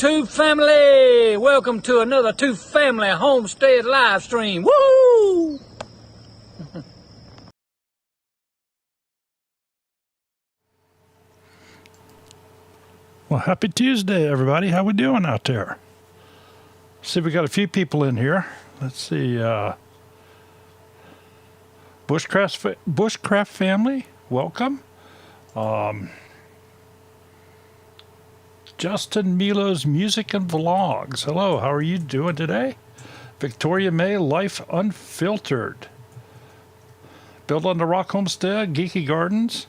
YouTube family! Welcome to another Two Family Homestead live stream. Woo! Well, happy Tuesday, everybody. How we doing out there? See, we got a few people in here. Let's see. Bushcraft family, welcome. Justin Milo's Music and Vlogs. Hello, how are you doing today? Victoria May, Life Unfiltered. Built on the Rock Homestead, Geeky Gardens.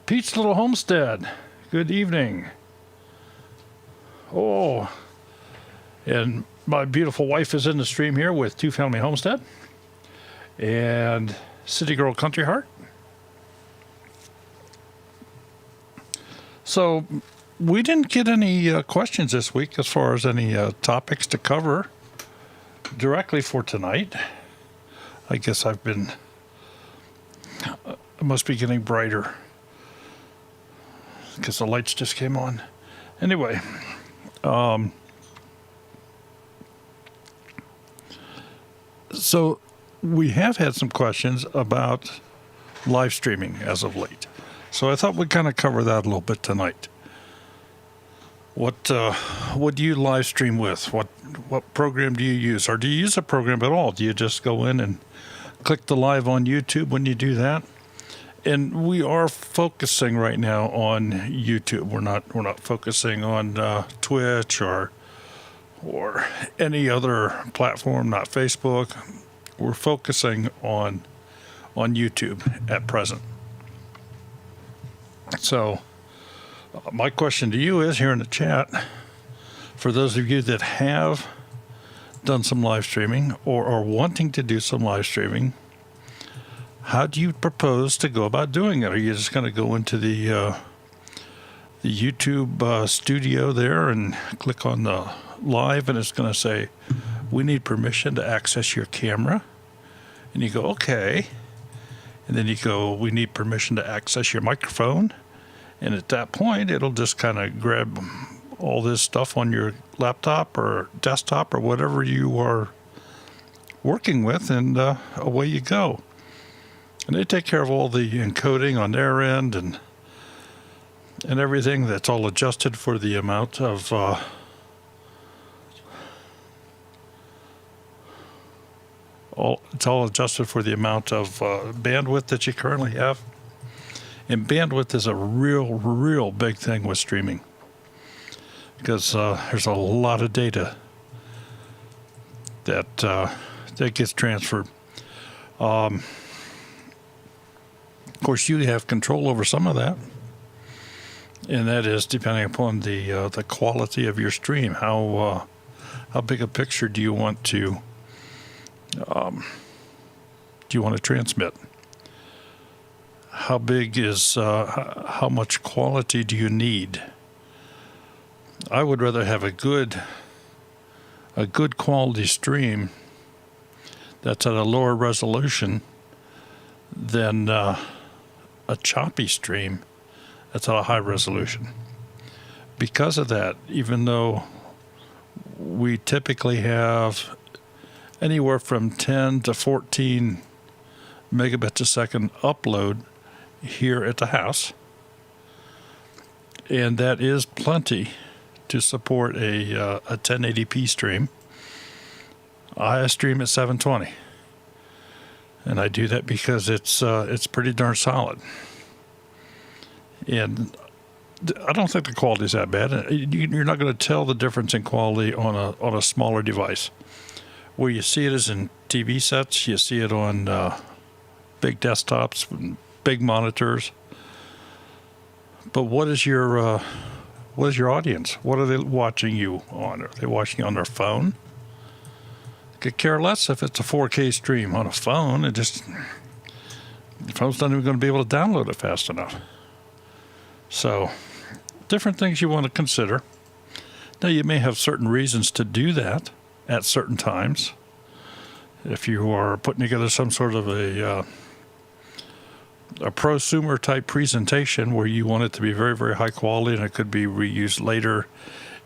Pete's Little Homestead. Good evening. Oh, and my beautiful wife is in the stream here with Two Family Homestead and City Girl Country Heart. So we didn't get any questions this week as far as any topics to cover directly for tonight. I guess I must be getting brighter because the lights just came on. Anyway, so we have had some questions about live streaming as of late. So I thought we'd kind of cover that a little bit tonight. What do you live stream with? What program do you use? Or do you use a program at all? Do you just go in and click the live on YouTube when you do that? And we are focusing right now on YouTube. We're not focusing on Twitch or any other platform, not Facebook. We're focusing on YouTube at present. So my question to you is here in the chat, for those of you that have done some live streaming or are wanting to do some live streaming, how do you propose to go about doing it? Are you just going to go into the YouTube studio there and click on the live and it's going to say, we need permission to access your camera? And you go, okay. And then you go, we need permission to access your microphone. And at that point, it'll just kind of grab all this stuff on your laptop or desktop or whatever you are working with, and away you go. And they take care of all the encoding on their end and everything. That's all adjusted for the amount of it's all adjusted for the amount of bandwidth that you currently have. And bandwidth is a real big thing with streaming, because there's a lot of data that gets transferred. Of course, you have control over some of that, and that is depending upon the quality of your stream. How big a picture do you want to transmit? How big is how much quality do you need? I would rather have a good quality stream that's at a lower resolution than a choppy stream that's at a high resolution. Because of that, even though we typically have anywhere from 10 to 14 megabits a second upload here at the house, and that is plenty to support a 1080p stream. I stream at 720, and I do that because it's pretty darn solid, and I don't think the quality is that bad. You're not going to tell the difference in quality on a smaller device. Where you see it is in TV sets, you see it on big desktops, big monitors. But what is your audience? What are they watching you on? Are they watching you on their phone? Could care less if it's a 4K stream on a phone. The phone's not even going to be able to download it fast enough. So, different things you want to consider. Now, you may have certain reasons to do that at certain times. If you are putting together some sort of a prosumer type presentation where you want it to be very, very high quality and it could be reused later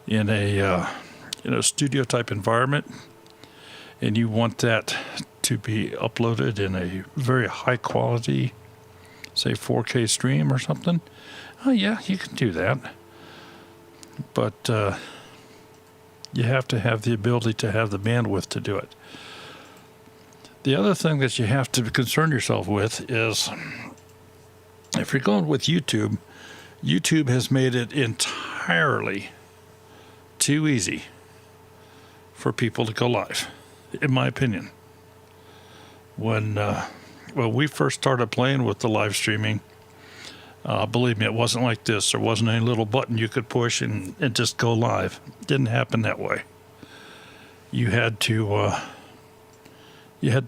in a studio type environment, and you want that to be uploaded in a very high quality, say 4K stream or something, oh yeah, you can do that. But you have to have the ability to have the bandwidth to do it. The other thing that you have to concern yourself with is, if you're going with YouTube, YouTube has made it entirely too easy for people to go live, in my opinion. When we first started playing with the live streaming, believe me, it wasn't like this. There wasn't any little button you could push and just go live. It didn't happen that way. You had to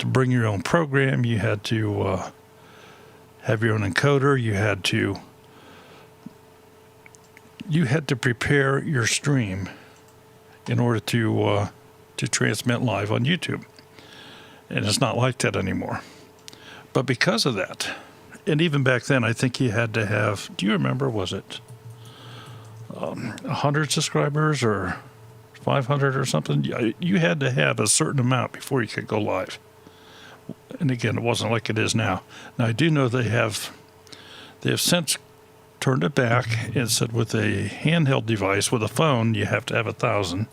bring your own program. You had to have your own encoder. You had to prepare your stream in order to transmit live on YouTube. And it's not like that anymore. But because of that, and even back then, I think you had to have, do you remember, was it 100 subscribers or 500 or something? You had to have a certain amount before you could go live. And again, it wasn't like it is now. Now, I do know they have since turned it back and said with a handheld device, with a phone, you have to have 1,000.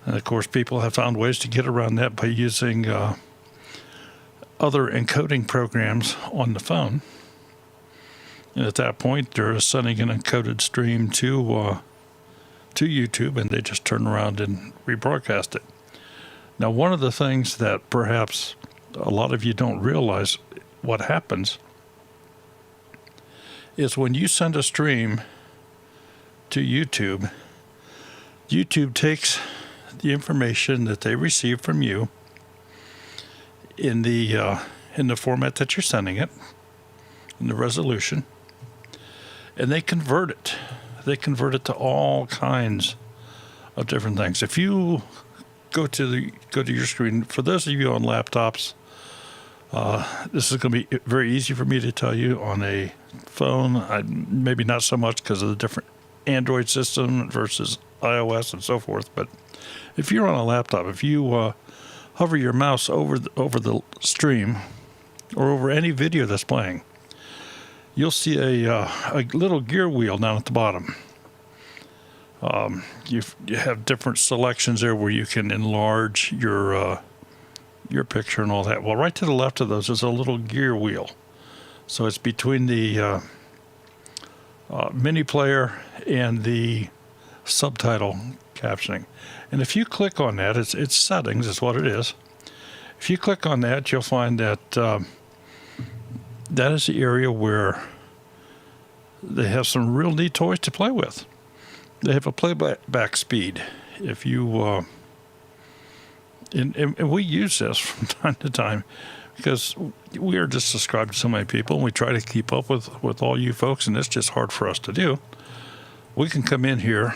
And of course, people have found ways to get around that by using other encoding programs on the phone. And at that point, they're sending an encoded stream to YouTube, and they just turn around and rebroadcast it. Now, one of the things that perhaps a lot of you don't realize what happens is when you send a stream to YouTube, YouTube takes the information that they receive from you in the format that you're sending it, in the resolution, and they convert it. They convert it to all kinds of different things. If you go to your screen, for those of you on laptops, this is going to be very easy for me to tell you. On a phone, maybe not so much because of the different Android system versus iOS and so forth. But if you're on a laptop, if you hover your mouse over the stream or over any video that's playing, you'll see a little gear wheel down at the bottom. You have different selections there where you can enlarge your picture and all that. Well, right to the left of those is a little gear wheel. So it's between the mini player and the subtitle captioning. And if you click on that, it's settings is what it is. If you click on that, you'll find that that is the area where they have some real neat toys to play with. They have a playback speed. If you and we use this from time to time because we are just subscribed to so many people, and we try to keep up with all you folks, and it's just hard for us to do. We can come in here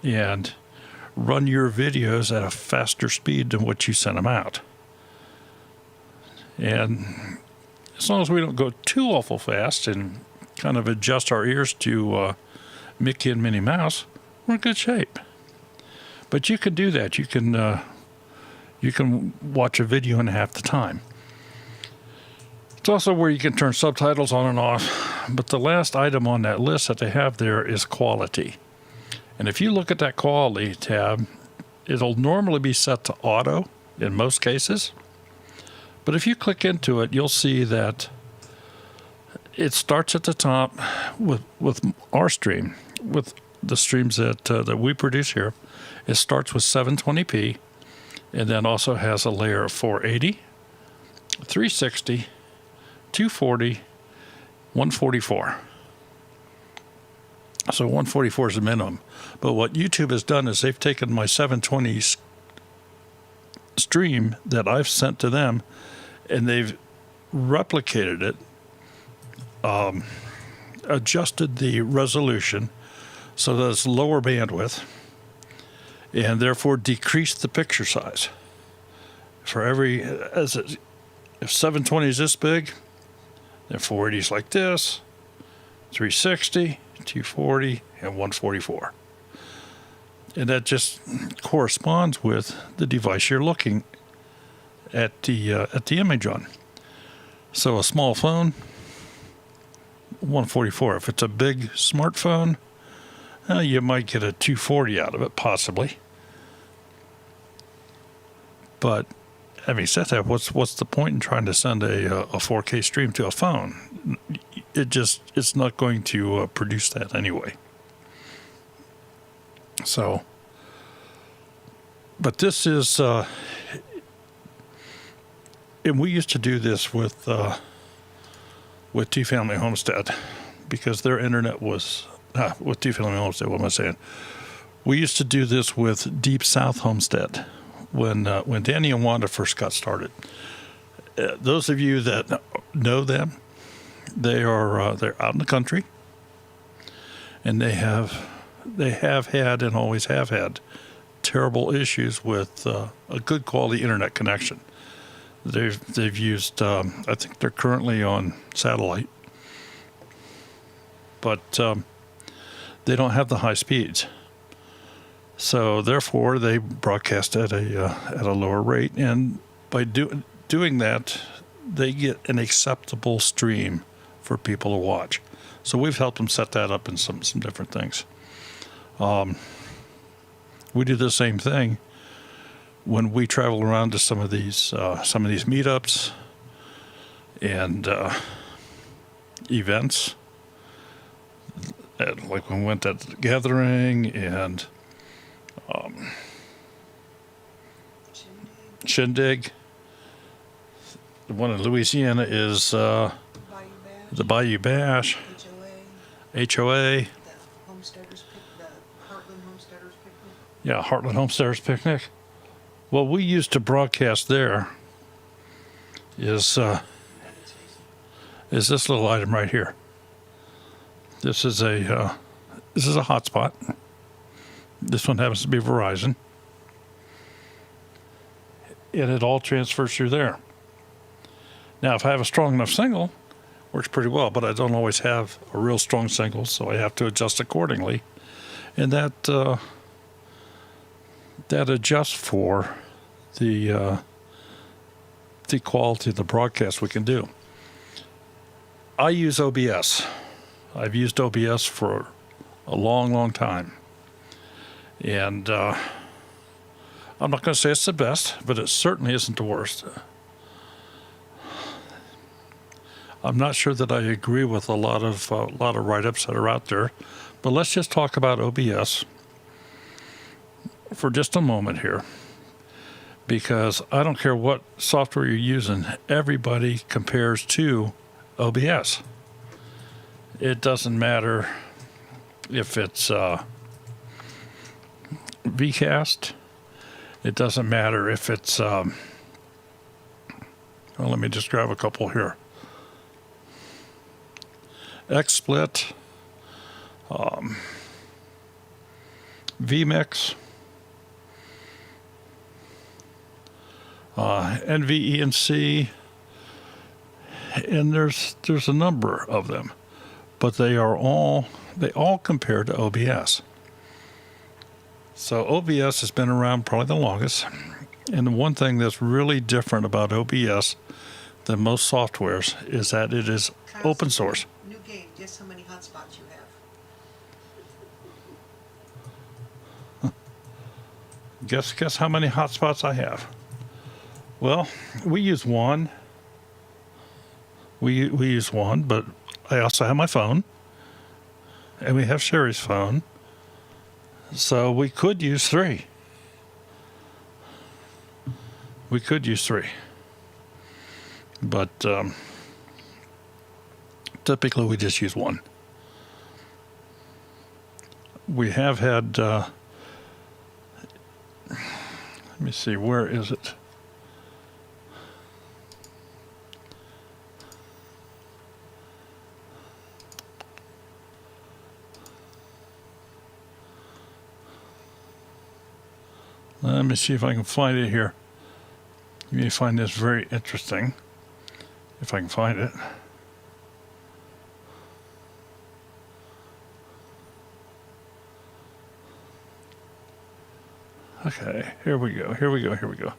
and run your videos at a faster speed than what you send them out. And as long as we don't go too awful fast and kind of adjust our ears to Mickey and Minnie Mouse, we're in good shape. But you can do that. You can watch a video in half the time. It's also where you can turn subtitles on and off. But the last item on that list that they have there is quality. And if you look at that quality tab, it'll normally be set to auto in most cases. But if you click into it, you'll see that it starts at the top with our stream, with the streams that we produce here. It starts with 720p, and then also has a layer of 480, 360, 240, 144. So 144 is the minimum. But what YouTube has done is they've taken my 720 stream that I've sent to them, and they've replicated it, adjusted the resolution so that it's lower bandwidth, and therefore decreased the picture size. For if 720 is this big, then 480 is like this, 360, 240, and 144. And that just corresponds with the device you're looking at the image on. So a small phone, 144. If it's a big smartphone, you might get a 240 out of it, possibly. But having said that, what's the point in trying to send a 4K stream to a phone? It's not going to produce that anyway. So, but this is, and we used to do this with T Family Homestead, because their internet was with T Family Homestead. What am I saying? We used to do this with Deep South Homestead when Danny and Wanda first got started. Those of you that know them, they're out in the country, and they have had and always have had terrible issues with a good quality internet connection. They've used, I think they're currently on satellite, but they don't have the high speeds. So therefore, they broadcast at a lower rate, and by doing that, they get an acceptable stream for people to watch. So we've helped them set that up in some different things. We do the same thing when we travel around to some of these meetups and events. Like when we went to the gathering and Shindig. The one in Louisiana is the Bayou Bash. HOA. The Heartland Homesteaders Picnic. Yeah, Heartland Homesteaders Picnic. What we used to broadcast there is this little item right here. This is a hotspot. This one happens to be Verizon, and it all transfers through there. Now, if I have a strong enough signal, works pretty well, but I don't always have a real strong signal, so I have to adjust accordingly, and that adjusts for the quality of the broadcast we can do. I use OBS. I've used OBS for a long, long time. And I'm not going to say it's the best, but it certainly isn't the worst. I'm not sure that I agree with a lot of write-ups that are out there, but let's just talk about OBS for just a moment here, because I don't care what software you're using, everybody compares to OBS. It doesn't matter if it's VCast. It doesn't matter if it's well, let me just grab a couple here. XSplit, vMix, NVENC, and there's a number of them, but they all compare to OBS. So OBS has been around probably the longest, and the one thing that's really different about OBS than most softwares is that it is open source. New game. Guess how many hotspots you have? Guess how many hotspots I have. Well, we use one. We use one, but I also have my phone, and we have Sherry's phone. So we could use three. We could use three. But typically we just use one. We have had, let me see, where is it? Let me see if I can find it here. You may find this very interesting, if I can find it. Okay, here we go. Here we go. Here we go.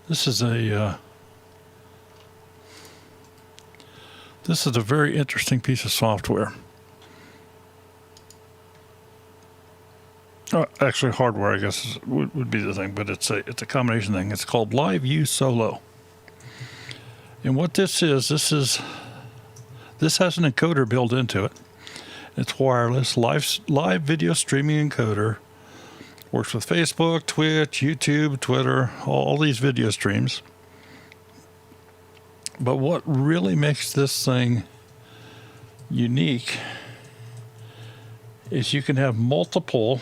This is a very interesting piece of software. Actually, hardware, I guess, would be the thing, but it's a combination thing. It's called Live View Solo. And what this is, this has an encoder built into it. It's wireless, live video streaming encoder. Works with Facebook, Twitch, YouTube, Twitter, all these video streams. But what really makes this thing unique is you can have multiple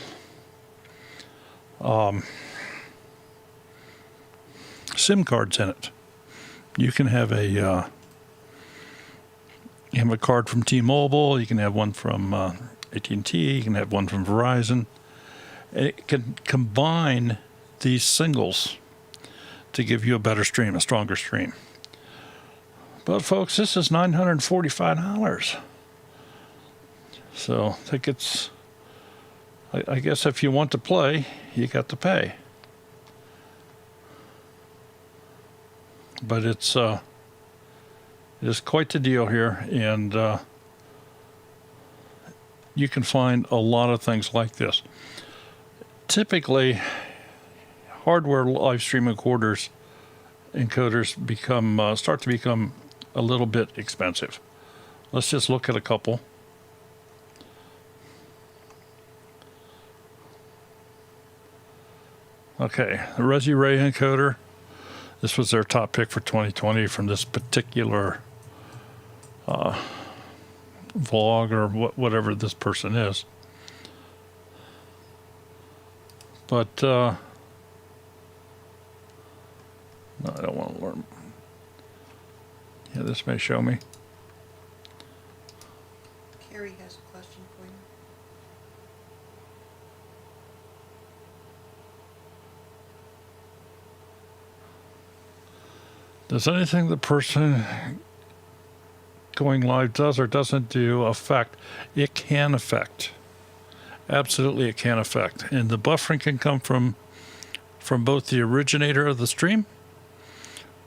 SIM cards in it. You can have a card from T-Mobile. You can have one from AT&T. You can have one from Verizon. And it can combine these singles to give you a better stream, a stronger stream. But folks, this is $945. So I think it's, I guess if you want to play, you got to pay. But it is quite the deal here, and you can find a lot of things like this. Typically, hardware live stream encoders start to become a little bit expensive. Let's just look at a couple. Okay, the Resi-Ray encoder. This was their top pick for 2020 from this particular vlog or whatever this person is. But no, I don't want to learn. Yeah, this may show me. Carrie has a question for you. Does anything the person going live does or doesn't do affect? It can affect. Absolutely, it can affect. And the buffering can come from both the originator of the stream,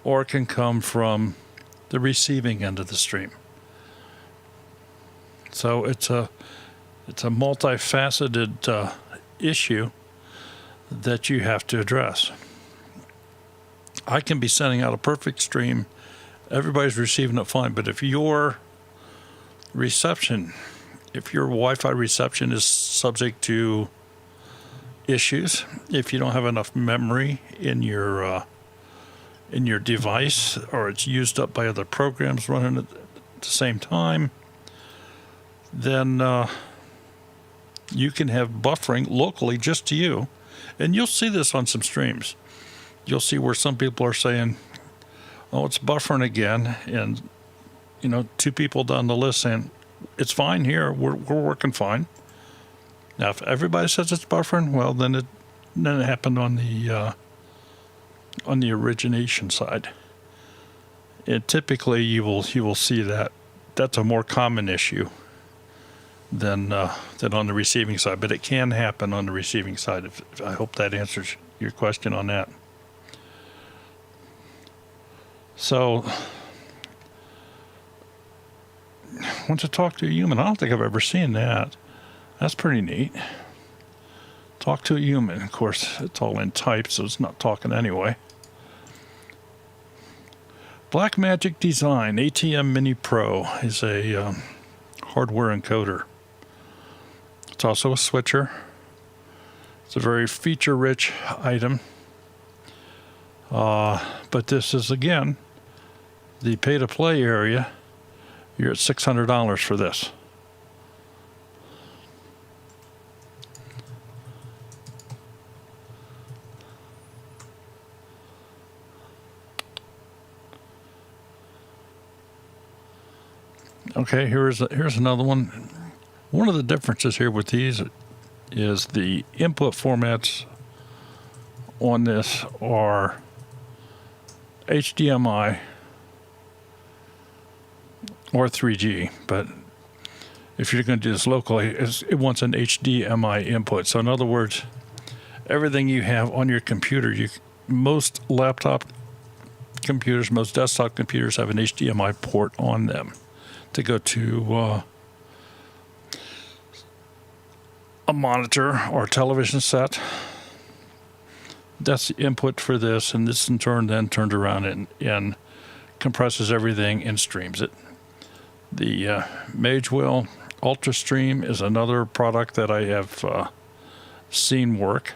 or it can come from the receiving end of the stream. So it's a multifaceted issue that you have to address. I can be sending out a perfect stream, everybody's receiving it fine, but if your Wi-Fi reception is subject to issues, if you don't have enough memory in your device, or it's used up by other programs running at the same time, then you can have buffering locally just to you. And you'll see this on some streams. You'll see where some people are saying, oh, it's buffering again. And, two people down the list saying, it's fine here. We're working fine. Now, if everybody says it's buffering, well, then it happened on the origination side. And typically you will see that that's a more common issue than on the receiving side, but it can happen on the receiving side. I hope that answers your question on that. So, I want to talk to a human. I don't think I've ever seen that. That's pretty neat. Talk to a human. Of course, it's all in type, so it's not talking anyway. Blackmagic Design ATM Mini Pro is a hardware encoder. It's also a switcher. It's a very feature-rich item. But this is, again, the pay-to-play area. You're at $600 for this. Okay, here's another one. One of the differences here with these is the input formats on this are HDMI or 3G, but if you're going to do this locally, it wants an HDMI input. So in other words, everything you have on your computer, most laptop computers, most desktop computers have an HDMI port on them to go to a monitor or a television set. That's the input for this, and this in turn then turns around and compresses everything and streams it. The Magewell Ultra Stream is another product that I have seen work.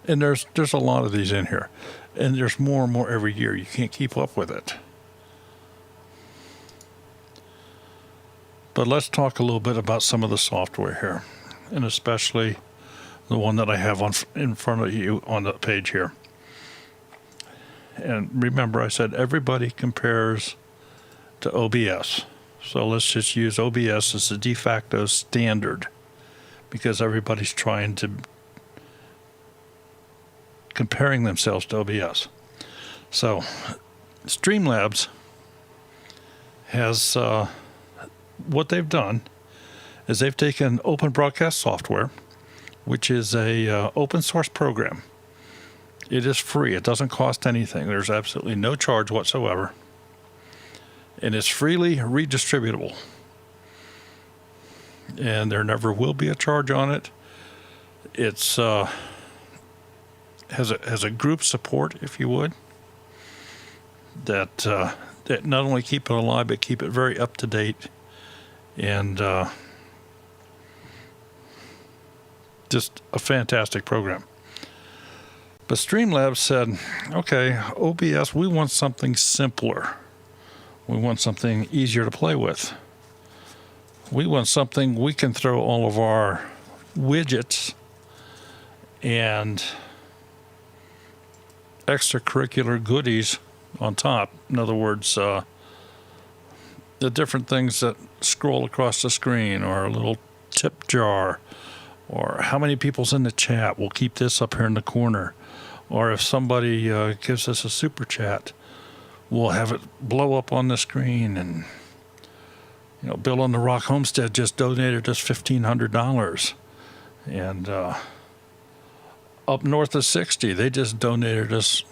And there's a lot of these in here. And there's more and more every year. You can't keep up with it. But let's talk a little bit about some of the software here, and especially the one that I have in front of you on the page here. And remember, I said everybody compares to OBS. So let's just use OBS as the de facto standard because everybody's trying to comparing themselves to OBS. So Streamlabs has what they've done is they've taken open broadcast software, which is a open source program. It is free. It doesn't cost anything. There's absolutely no charge whatsoever. And it's freely redistributable. And there never will be a charge on it. It's has a group support, if you would, that not only keep it alive, but keep it very up to date. And just a fantastic program. But Streamlabs said, okay, OBS, we want something simpler. We want something easier to play with. We want something we can throw all of our widgets and extracurricular goodies on top. In other words, the different things that scroll across the screen, or a little tip jar, or how many people's in the chat. We'll keep this up here in the corner. Or if somebody gives us a super chat, we'll have it blow up on the screen. And, you know, Bill on the Rock Homestead just donated us $1,500. And up north of 60, they just donated us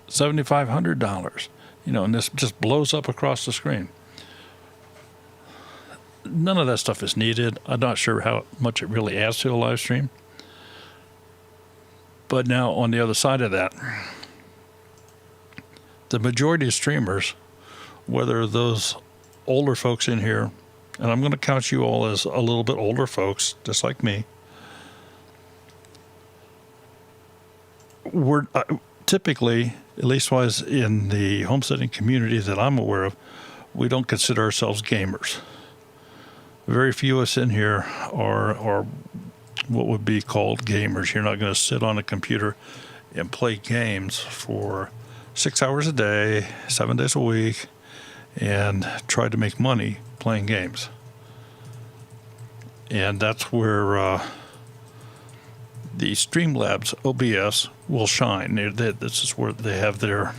$7,500. You know, and this just blows up across the screen. None of that stuff is needed. I'm not sure how much it really adds to a live stream. But now on the other side of that, the majority of streamers, whether those older folks in here, and I'm going to count you all as a little bit older folks, just like me, we're typically, at least was in the homesteading community that I'm aware of, we don't consider ourselves gamers. Very few of us in here are what would be called gamers. You're not going to sit on a computer and play games for 6 hours a day, 7 days a week, and try to make money playing games. And that's where the Streamlabs OBS will shine. This is where they have their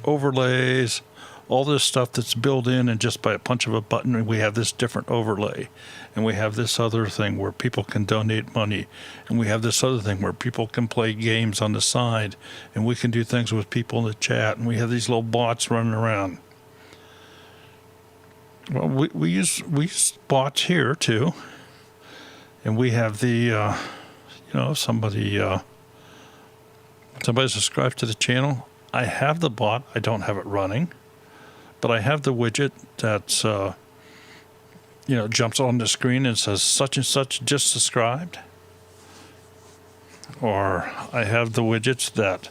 overlays, all this stuff that's built in, and just by a punch of a button, we have this different overlay. And we have this other thing where people can donate money. And we have this other thing where people can play games on the side. And we can do things with people in the chat. And we have these little bots running around. Well, we use bots here too. And we have the, somebody subscribed to the channel. I have the bot. I don't have it running. But I have the widget that's, jumps on the screen and says such and such just subscribed. Or I have the widgets that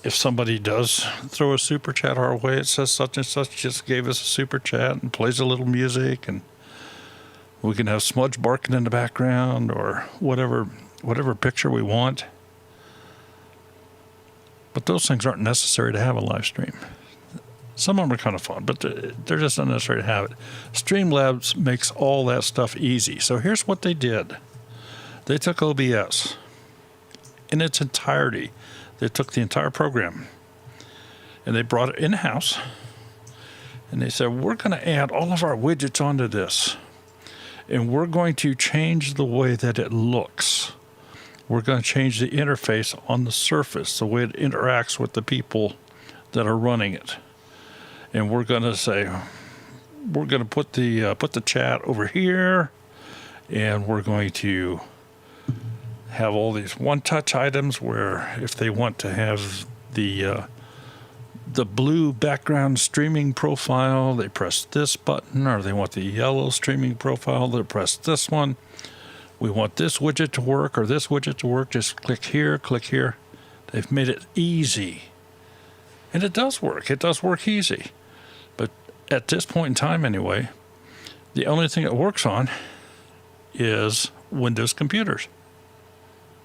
if somebody does throw a super chat our way, it says such and such just gave us a super chat, and plays a little music, and we can have Smudge barking in the background or whatever picture we want. But those things aren't necessary to have a live stream. Some of them are kind of fun, but they're just not necessary to have it. Streamlabs makes all that stuff easy. So here's what they did. They took OBS in its entirety. They took the entire program and they brought it in-house, And they said, we're going to add all of our widgets onto this. And we're going to change the way that it looks. We're going to change the interface on the surface, the way it interacts with the people that are running it. And we're going to say, we're going to put the chat over here, and we're going to have all these one-touch items where if they want to have the blue background streaming profile, they press this button, or they want the yellow streaming profile, they press this one. We want this widget to work or this widget to work, just click here, click here. They've made it easy. And it does work. It does work easy. But at this point in time anyway, the only thing it works on is Windows computers.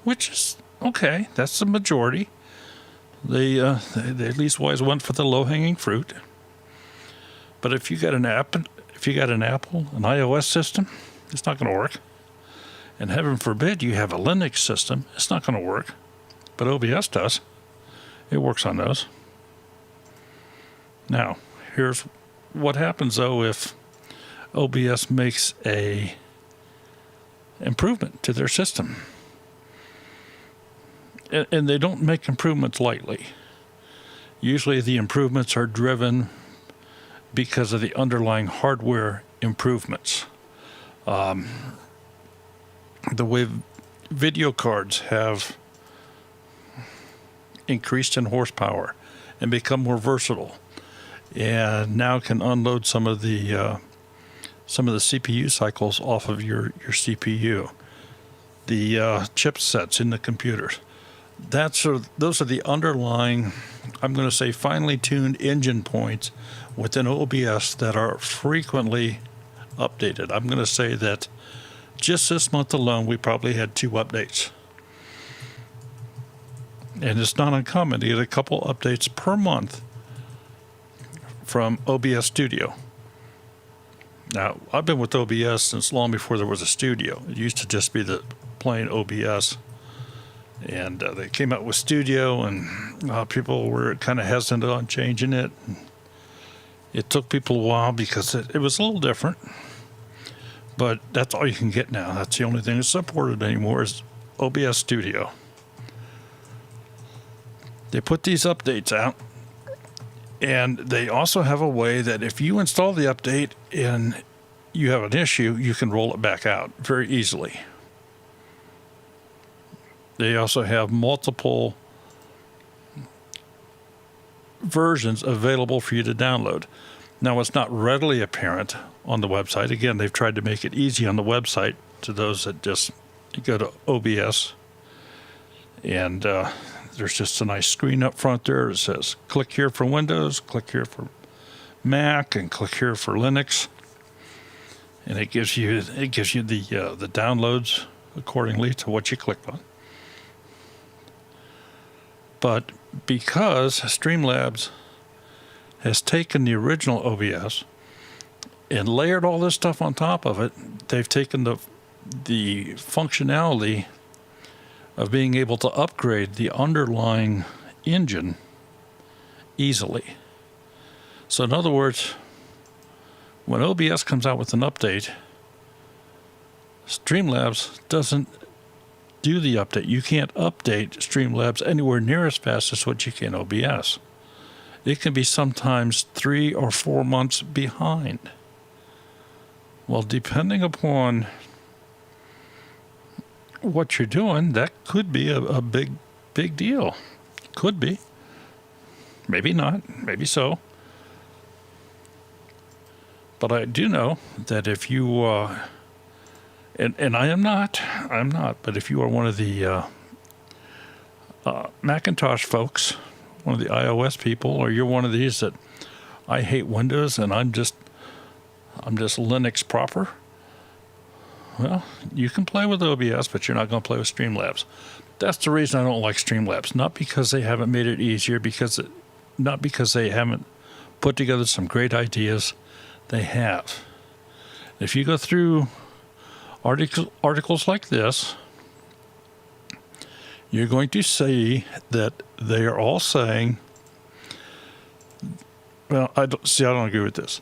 Which is okay. That's the majority. They at least always went for the low-hanging fruit. But if you got an Apple, an iOS system, it's not going to work. And heaven forbid you have a Linux system, it's not going to work. But OBS does. It works on those. Now, here's what happens though if OBS makes a improvement to their system. And they don't make improvements lightly. Usually the improvements are driven because of the underlying hardware improvements. The way video cards have increased in horsepower and become more versatile, and now can unload some of the CPU cycles off of your CPU. The chipsets in the computers. Those are the underlying, I'm going to say, finely tuned engine points within OBS that are frequently updated. I'm going to say that just this month alone, we probably had 2 updates. And it's not uncommon to get a couple updates per month from OBS Studio. Now, I've been with OBS since long before there was a studio. It used to just be the plain OBS. And they came out with Studio, and people were kind of hesitant on changing it. It took people a while because it was a little different. But that's all you can get now. That's the only thing that's supported anymore is OBS Studio. They put these updates out, and they also have a way that if you install the update and you have an issue, you can roll it back out very easily. They also have multiple versions available for you to download. Now, it's not readily apparent on the website. Again, they've tried to make it easy on the website to those that just go to OBS. And there's just a nice screen up front there. It says, click here for Windows, click here for Mac, and click here for Linux. And it gives you the downloads accordingly to what you clicked on. But because Streamlabs has taken the original OBS and layered all this stuff on top of it, they've taken the functionality of being able to upgrade the underlying engine easily. So in other words, when OBS comes out with an update, Streamlabs doesn't do the update. You can't update Streamlabs anywhere near as fast as what you can OBS. It can be sometimes 3 or 4 months behind. Well, depending upon what you're doing, that could be a big deal. Could be. Maybe not. Maybe so. But I do know that if you and I'm not, but if you are one of the Macintosh folks, one of the iOS people, or you're one of these that I hate Windows and I'm just Linux proper, well, you can play with OBS, but you're not going to play with Streamlabs. That's the reason I don't like Streamlabs. Not because they haven't made it easier, not because they haven't put together some great ideas. They have. If you go through articles like this, you're going to see that they are all saying, Well, I don't agree with this.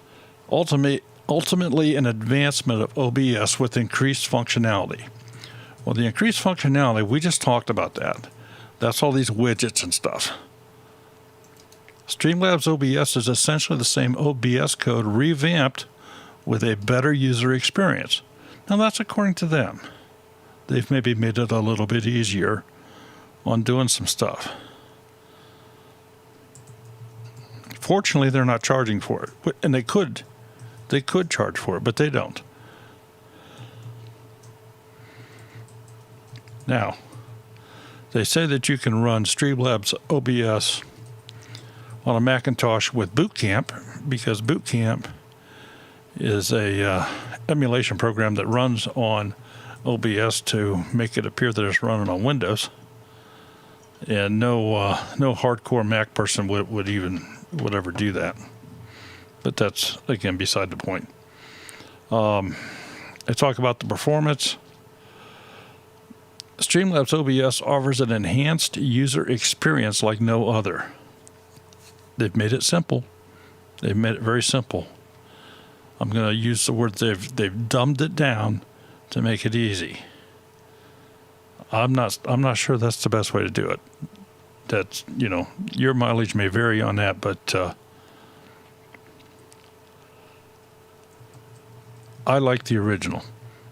Ultimately, an advancement of OBS with increased functionality. Well, the increased functionality, we just talked about that. That's all these widgets and stuff. Streamlabs OBS is essentially the same OBS code revamped with a better user experience. Now, that's according to them. They've maybe made it a little bit easier on doing some stuff. Fortunately, they're not charging for it, and they could charge for it, but they don't. Now, they say that you can run Streamlabs OBS on a Macintosh with Boot Camp, because Boot Camp is a emulation program that runs on OBS to make it appear that it's running on Windows. And no hardcore Mac person would ever do that. But that's, again, beside the point. I talk about the performance. Streamlabs OBS offers an enhanced user experience like no other. They've made it simple. They've made it very simple. I'm going to use the word they've dumbed it down to make it easy. I'm not sure that's the best way to do it. That's, your mileage may vary on that, but I like the original.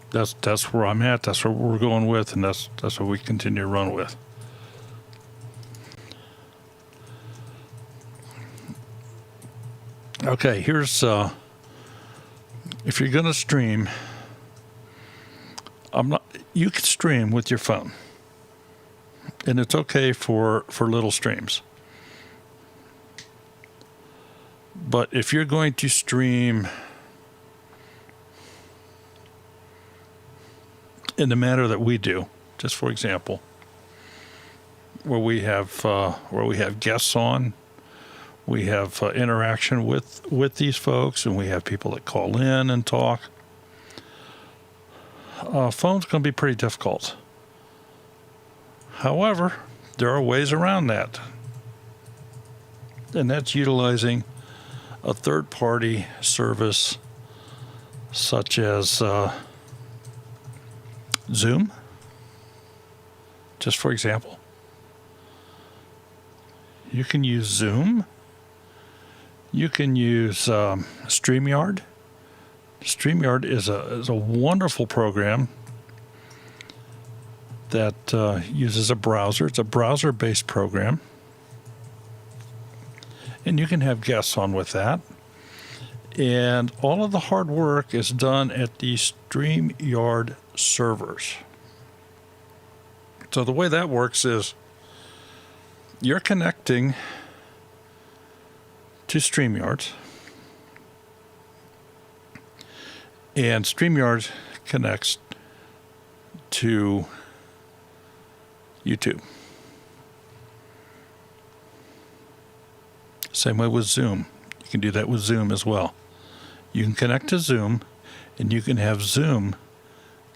That's where I'm at. That's what we're going with, and that's what we continue to run with. Okay, here's if you're going to stream, you can stream with your phone. And it's okay for little streams. But if you're going to stream in the manner that we do, just for example, where we have guests on, we have interaction with these folks, and we have people that call in and talk. Phone's going to be pretty difficult. However, there are ways around that. And that's utilizing a third-party service such as Zoom, just for example. You can use Zoom. You can use Streamyard. Streamyard is a wonderful program that uses a browser. It's a browser-based program. And you can have guests on with that. And all of the hard work is done at the Streamyard servers. So the way that works is you're connecting to Streamyard, and Streamyard connects to YouTube. Same way with Zoom. You can do that with Zoom as well. You can connect to Zoom, and you can have Zoom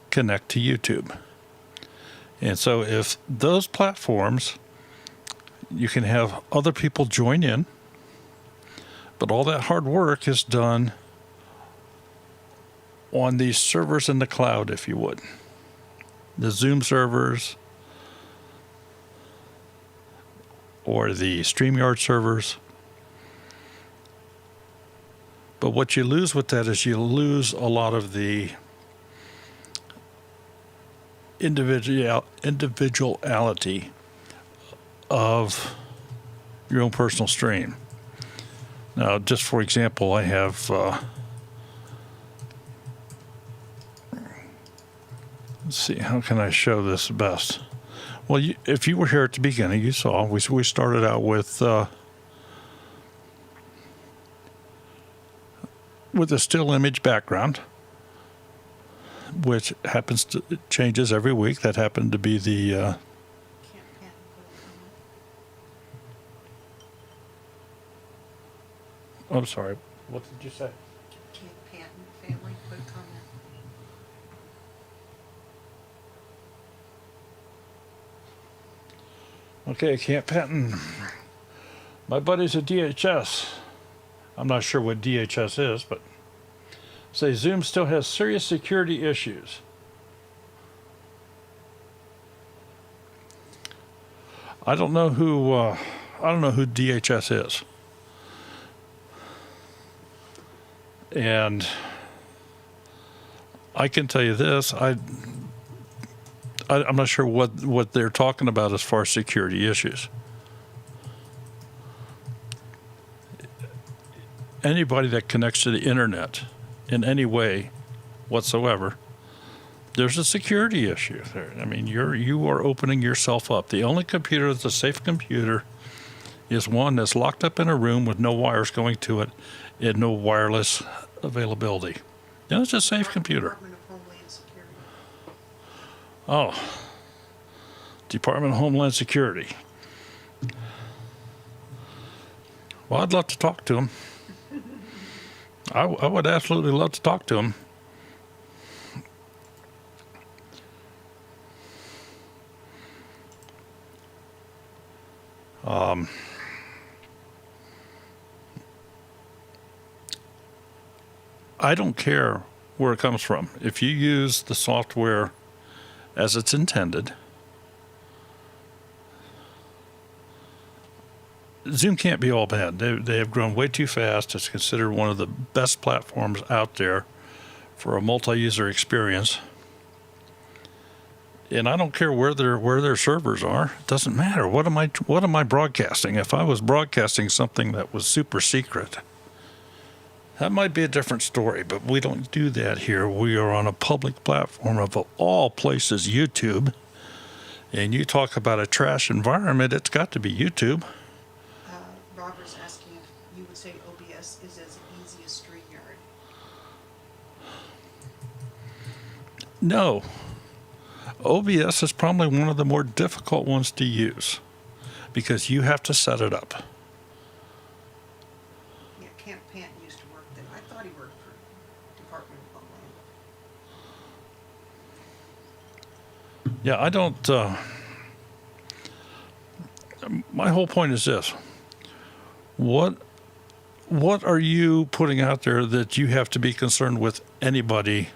connect to YouTube. And so if those platforms, you can have other people join in, but all that hard work is done on these servers in the cloud, if you would. The Zoom servers or the Streamyard servers. But what you lose with that is you lose a lot of the individuality of your own personal stream. Now, just for example, I have let's see, how can I show this best? Well, if you were here at the beginning, you saw we started out with a still image background, which happens to changes every week. That happened to be the I'm sorry. What did you say? Camp Patton family, quick comment. Okay, Camp Patton. My buddies at DHS I'm not sure what DHS is, but say Zoom still has serious security issues. I don't know who DHS is. And I can tell you this, I'm not sure what they're talking about as far as security issues. Anybody that connects to the internet in any way whatsoever, there's a security issue there. I mean, you are opening yourself up. The only computer that's a safe computer is one that's locked up in a room with no wires going to it and no wireless availability. Then it's a safe computer. Department of Homeland Security. Oh, Department of Homeland Security. Well, I'd love to talk to him. I would absolutely love to talk to him. I don't care where it comes from. If you use the software as it's intended, Zoom can't be all bad. They have grown way too fast. It's considered one of the best platforms out there for a multi-user experience. And I don't care where their servers are. It doesn't matter. What am I broadcasting? If I was broadcasting something that was super secret, that might be a different story, but we don't do that here. We are on a public platform of all places, YouTube. And you talk about a trash environment, it's got to be YouTube. Robert's asking if you would say OBS is as easy as Streamyard. No. OBS is probably one of the more difficult ones to use because you have to set it up. Yeah, Camp Panton used to work there. I thought he worked for Department of Homeland. Yeah, I don't. My whole point is this. What are you putting out there that you have to be concerned with anybody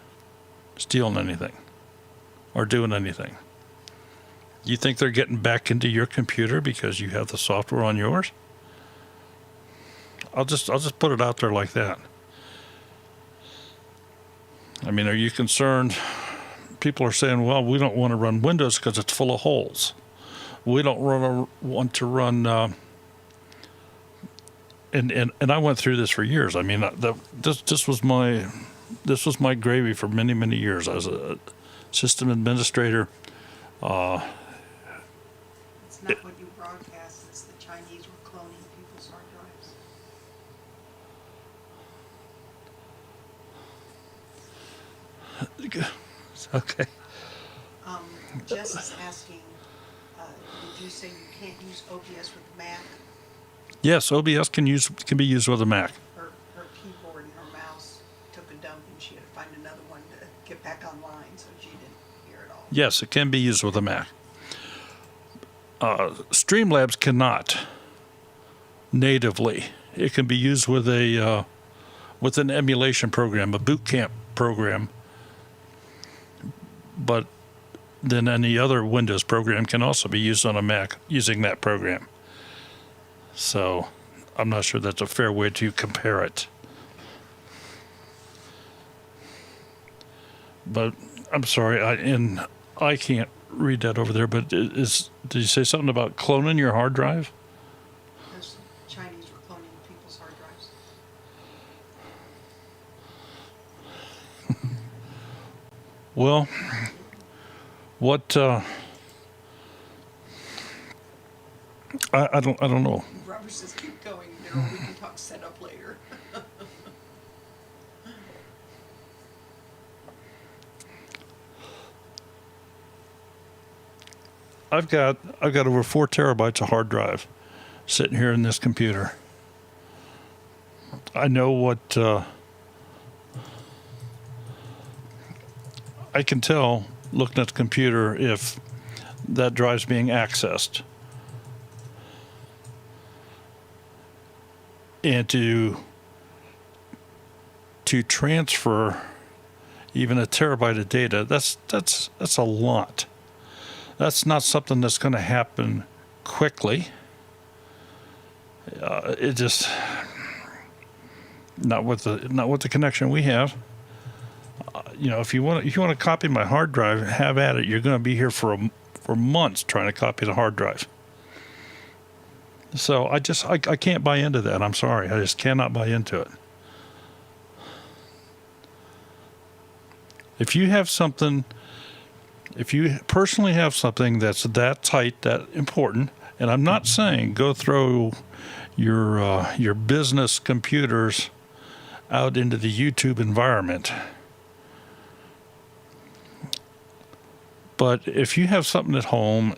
stealing anything or doing anything? You think they're getting back into your computer because you have the software on yours? I'll just put it out there like that. I mean, are you concerned? People are saying, well, we don't want to run Windows because it's full of holes. We don't want to run... And I went through this for years. I mean, this was my gravy for many, many years. I was a system administrator. It's not what you broadcast. It's the Chinese were cloning people's hard drives. Okay. Jess is asking, did you say you can't use OBS with Mac? Yes, OBS can be used with a Mac. Her keyboard and her mouse took a dump and she had to find another one to get back online, so she didn't hear it all. Yes, it can be used with a Mac. Streamlabs cannot natively. It can be used with an emulation program, a boot camp program. But then any other Windows program can also be used on a Mac using that program. So I'm not sure that's a fair way to compare it. But I'm sorry, I can't read that over there, but did you say something about cloning your hard drive? Those Chinese were cloning people's hard drives. Well, what I don't know. Robert says keep going, Daryl, we can talk setup later. I've got over 4 terabytes of hard drive sitting here in this computer. I know what I can tell looking at the computer if that drive's being accessed. And to to transfer even a terabyte of data, that's a lot. That's not something that's going to happen quickly. It just not with the connection we have. If you want to copy my hard drive, have at it. You're going to be here for months trying to copy the hard drive. So I can't buy into that. I'm sorry. I just cannot buy into it. If you personally have something that's that tight, that important, and I'm not saying go throw your business computers out into the YouTube environment. But if you have something at home,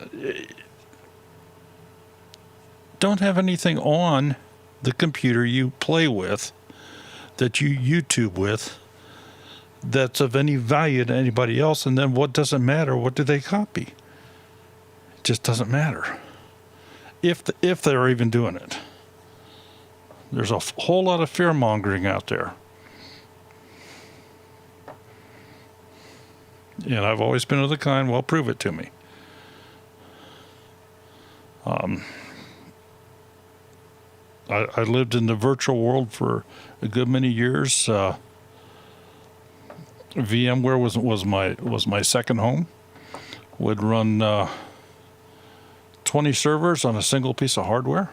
don't have anything on the computer you play with, that you YouTube with, that's of any value to anybody else, and then what does it matter? What do they copy? It just doesn't matter. If they're even doing it. There's a whole lot of fear-mongering out there. And I've always been of the kind, well, prove it to me. I lived in the virtual world for a good many years. VMware was my second home. Would run 20 servers on a single piece of hardware.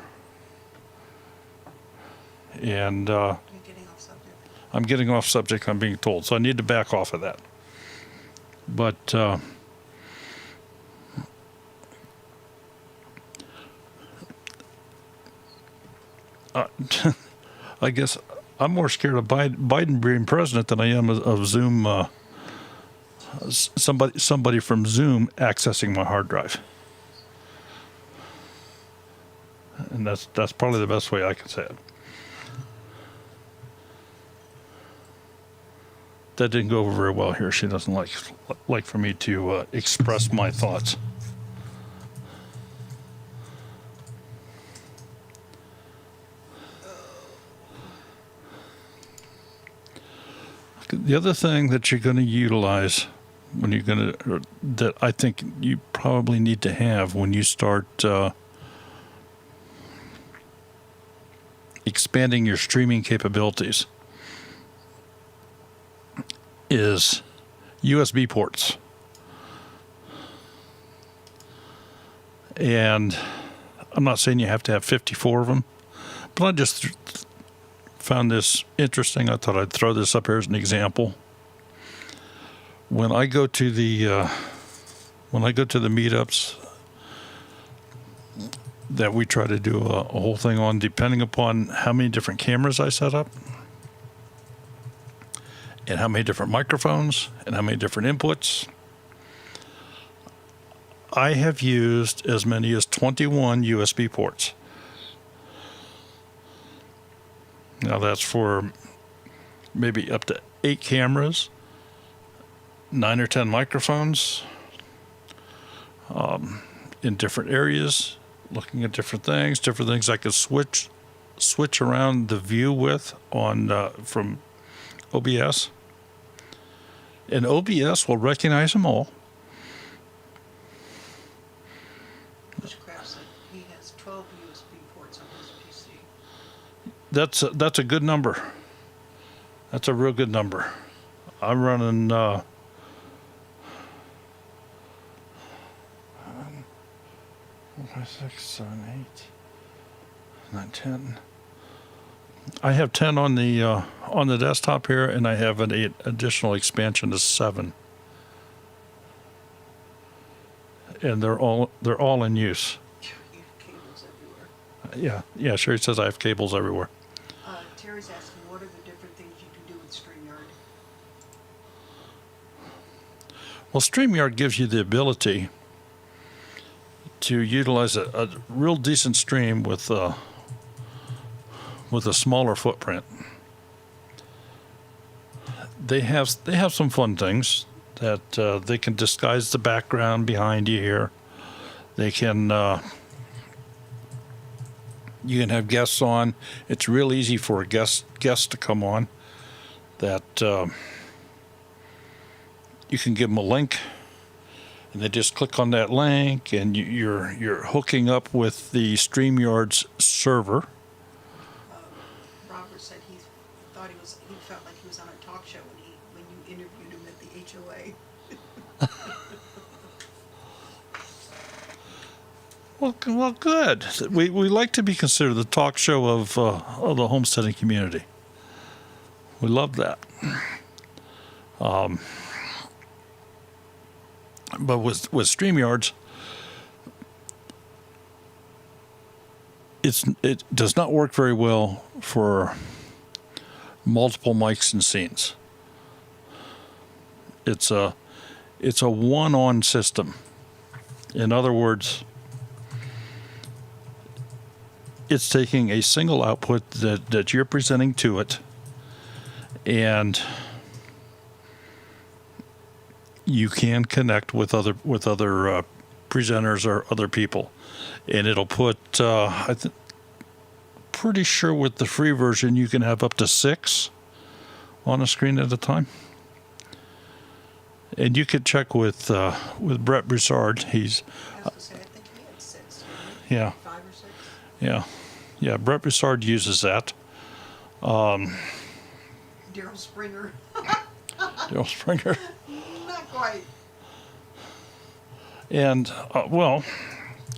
And You're getting off subject. I'm getting off subject, I'm being told, so I need to back off of that. But I guess I'm more scared of Biden being president than I am of Zoom. Somebody from Zoom accessing my hard drive, and that's probably the best way I can say it. That didn't go over very well here. She doesn't like for me to express my thoughts. The other thing that you're going to utilize when you're going to, that I think you probably need to have when you start expanding your streaming capabilities, is USB ports. And I'm not saying you have to have 54 of them, but I just found this interesting. I thought I'd throw this up here as an example. When I go to the meetups that we try to do a whole thing on, depending upon how many different cameras I set up, and how many different microphones, and how many different inputs, I have used as many as 21 USB ports. Now that's for maybe up to 8 cameras, 9 or 10 microphones, in different areas, looking at different things I could switch around the view with on from OBS. And OBS will recognize them all. Which crap said he has 12 USB ports on his PC. That's a good number. That's a real good number. I'm running 5, 6, 7, 8, 9, 10. I have 10 on the desktop here, and I have an 8 additional expansion to 7. And they're all in use. You have cables everywhere. Yeah, sure. It says I have cables everywhere. Terry's asking, what are the different things you can do with StreamYard? Well, StreamYard gives you the ability to utilize a real decent stream with a smaller footprint. They have some fun things that they can disguise the background behind you here. They can you can have guests on. It's real easy for a guest to come on. that you can give them a link, and they just click on that link, and you're hooking up with the Streamyard's server. Robert said he felt like he was on a talk show when you interviewed him at the HOA. Well, good. We like to be considered the talk show of the homesteading community. We love that. But with StreamYards, it does not work very well for multiple mics and scenes. It's a one-on system. In other words, it's taking a single output that you're presenting to it, and you can connect with other presenters or other people, and it'll put. Pretty sure with the free version you can have up to 6 on a screen at a time. And you could check with Brett Broussard. He's. I was gonna say, I think he had 6. Yeah. 5 or 6. Yeah. Brett Broussard uses that. Daryl Springer. Daryl Springer. Not quite. And,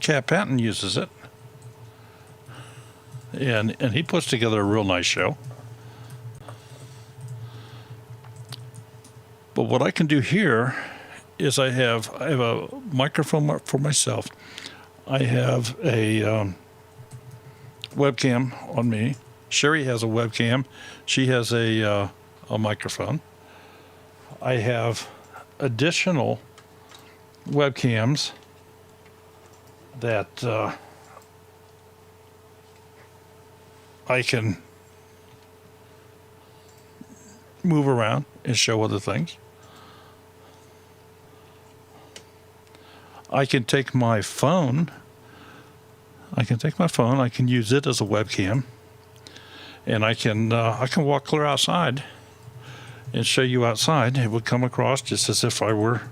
Cat Patton uses it. And he puts together a real nice show. But what I can do here is I have a microphone for myself. I have a webcam on me. Sherry has a webcam. She has a microphone. I have additional webcams that I can move around and show other things. I can take my phone. I can use it as a webcam, and I can walk clear outside and show you outside. It would come across just as if I were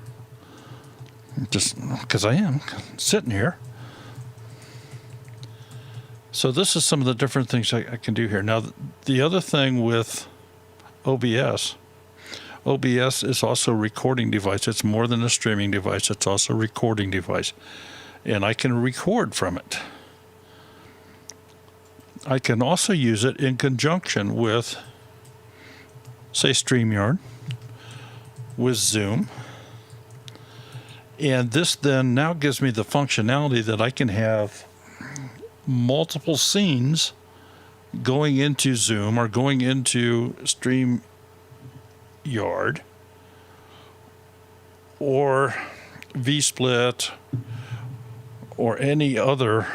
just because I am sitting here. So this is some of the different things I can do here. Now, the other thing with OBS is also a recording device. It's more than a streaming device. It's also a recording device. And I can record from it. I can also use it in conjunction with, say, Streamyard, with Zoom. And this then now gives me the functionality that I can have multiple scenes going into Zoom or going into StreamYard or vSplit or any other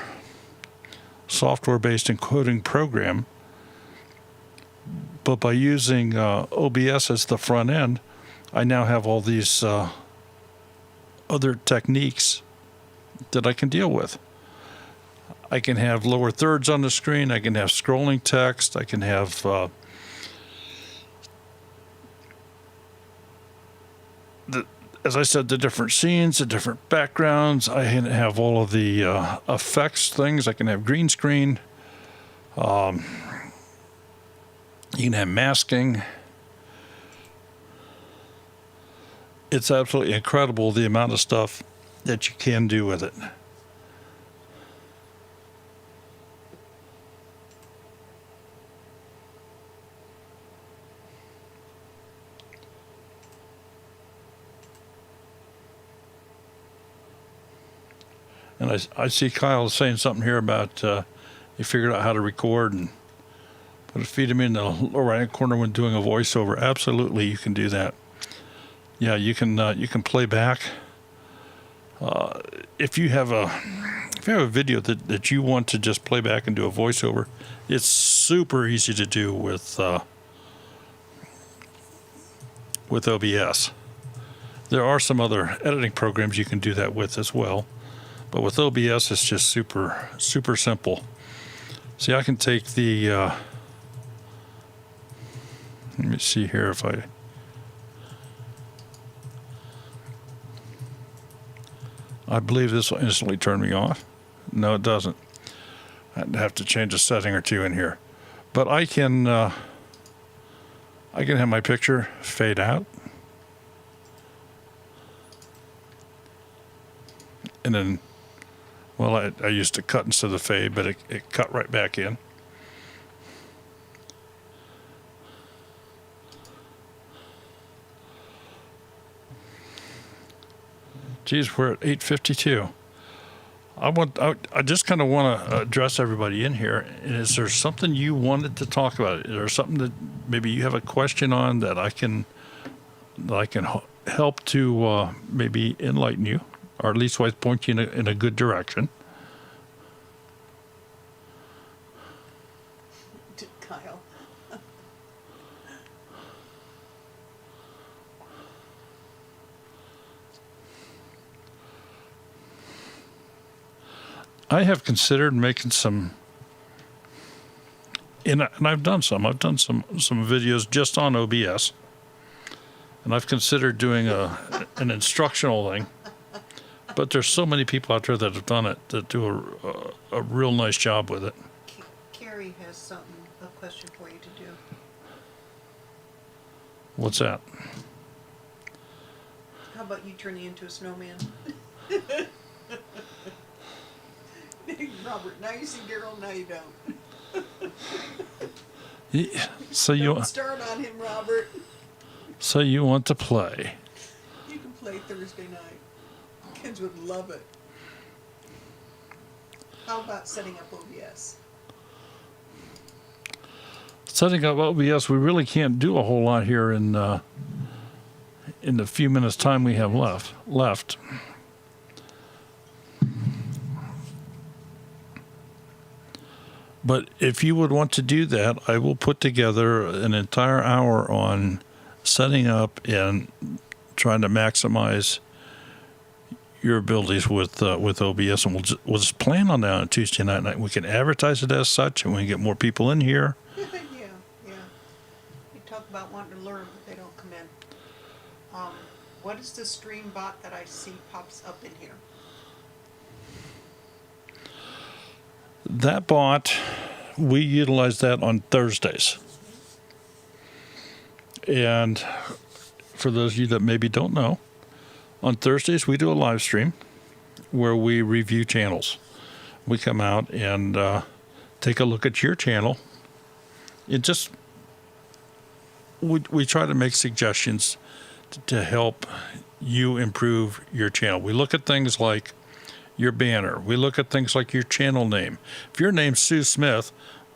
software-based encoding program. But by using OBS as the front end, I now have all these other techniques that I can deal with. I can have lower thirds on the screen. I can have scrolling text. I can have as I said, the different scenes, the different backgrounds. I can have all of the effects things. I can have green screen. You can have masking. It's absolutely incredible the amount of stuff that you can do with it. And I see Kyle saying something here about he figured out how to record and feed him in the lower right corner when doing a voiceover. Absolutely, you can do that. Yeah, you can play back. If you have a video that you want to just play back and do a voiceover, it's super easy to do with OBS. There are some other editing programs you can do that with as well. But with OBS, it's just super, super simple. See, I can take the Let me see here if I believe this will instantly turn me off. No, it doesn't. I'd have to change a setting or two in here. But I can have my picture fade out. And then, well, I used to cut instead of fade, but it cut right back in. Geez, we're at 8:52. I just kind of want to address everybody in here. Is there something you wanted to talk about? Is there something that maybe you have a question on that I can help to maybe enlighten you, or at least point you in a good direction? Kyle. I have considered making some, and I've done some. I've done some videos just on OBS, and I've considered doing an instructional thing. But there's so many people out there that have done it that do a real nice job with it. Carrie has a question for you to do. What's that? How about you turning into a snowman? Robert, now you see Daryl, now you don't. So Don't start on him, Robert. So you want to play? You can play Thursday night. Kids would love it. How about setting up OBS? Setting up OBS, we really can't do a whole lot here in the few minutes time we have left. But if you would want to do that, I will put together an entire hour on setting up and trying to maximize your abilities with OBS, and we'll just plan on that on a Tuesday night. We can advertise it as such, and we can get more people in here. Yeah. You talk about wanting to learn, but they don't come in. What is the stream bot that I see pops up in here? That bot, we utilize that on Thursdays. And for those of you that maybe don't know, on Thursdays we do a live stream where we review channels. We come out and take a look at your channel. We try to make suggestions to help you improve your channel. We look at things like your banner. We look at things like your channel name. If your name's Sue Smith,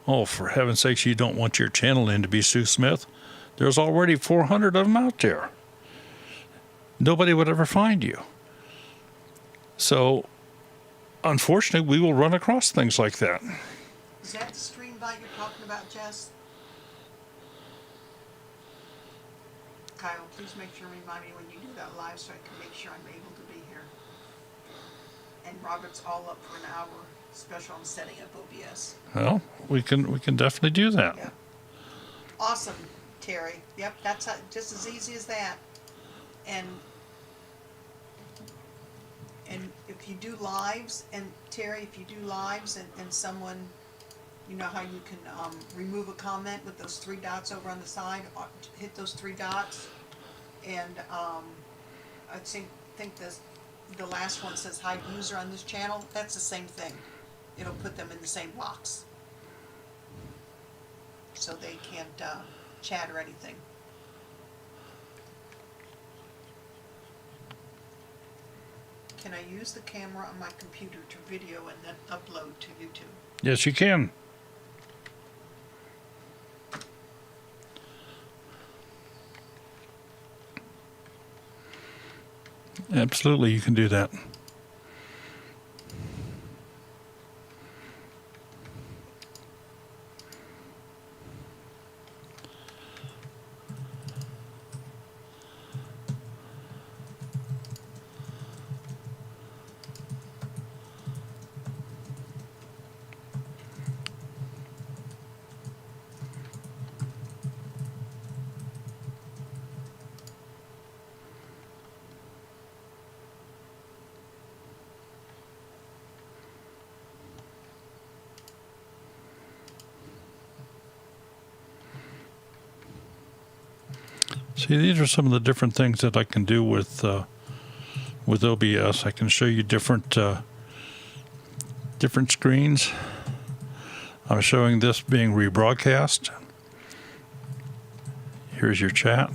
oh, for heaven's sakes, you don't want your channel name to be Sue Smith. There's already 400 of them out there. Nobody would ever find you. So, unfortunately, we will run across things like that. Is that the stream bot you're talking about, Jess? Kyle, please make sure and remind me when you do that live so I can make sure I'm able to be here. And Robert's all up for an hour special on setting up OBS. Well, we can definitely do that. Yeah. Awesome, Terry. Yep, that's just as easy as that. And if you do lives, and Terry, if you do lives and someone, you know how you can remove a comment with those three dots over on the side, hit those three dots, and I think the last one says hide user on this channel. That's the same thing. It'll put them in the same box, so they can't chat or anything. Can I use the camera on my computer to video and then upload to YouTube? Yes, you can. Absolutely, you can do that. See, these are some of the different things that I can do with OBS. I can show you different screens. I'm showing this being rebroadcast. Here's your chat.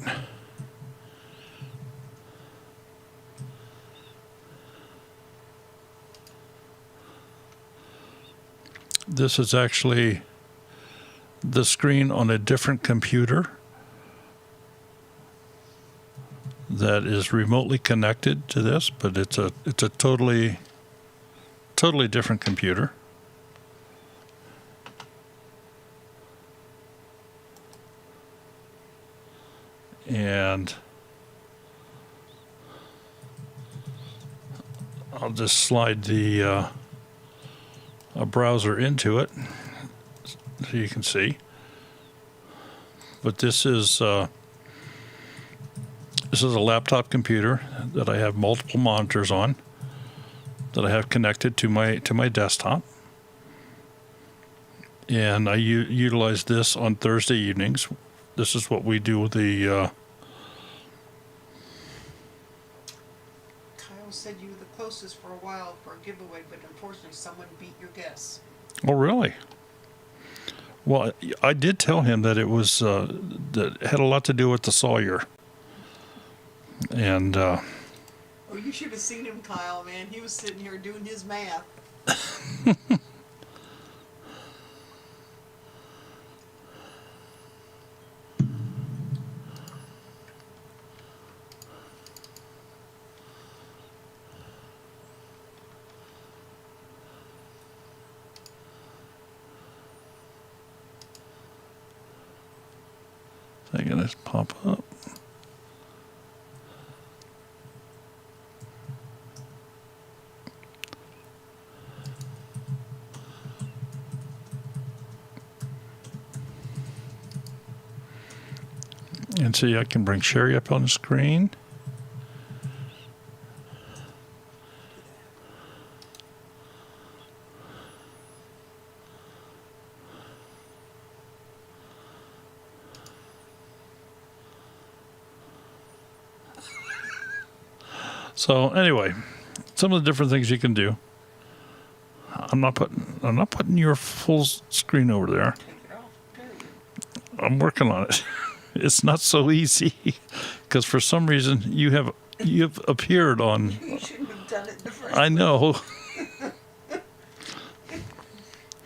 This is actually the screen on a different computer that is remotely connected to this, but it's a totally different computer. And I'll just slide the a browser into it so you can see. But this is a laptop computer that I have multiple monitors on that I have connected to my desktop, and I utilize this on Thursday evenings. This is what we do with the. Kyle said you were the closest for a while for a giveaway, but unfortunately, someone beat your guess. Oh, really? Well, I did tell him that it was that it had a lot to do with the Sawyer. And oh, you should have seen him, Kyle, man. He was sitting here doing his math. They're gonna pop up. And see, I can bring Sherry up on the screen. So anyway, some of the different things you can do. I'm not putting your full screen over there. I'm working on it. It's not so easy because for some reason you've appeared on. You shouldn't have done it the first I know.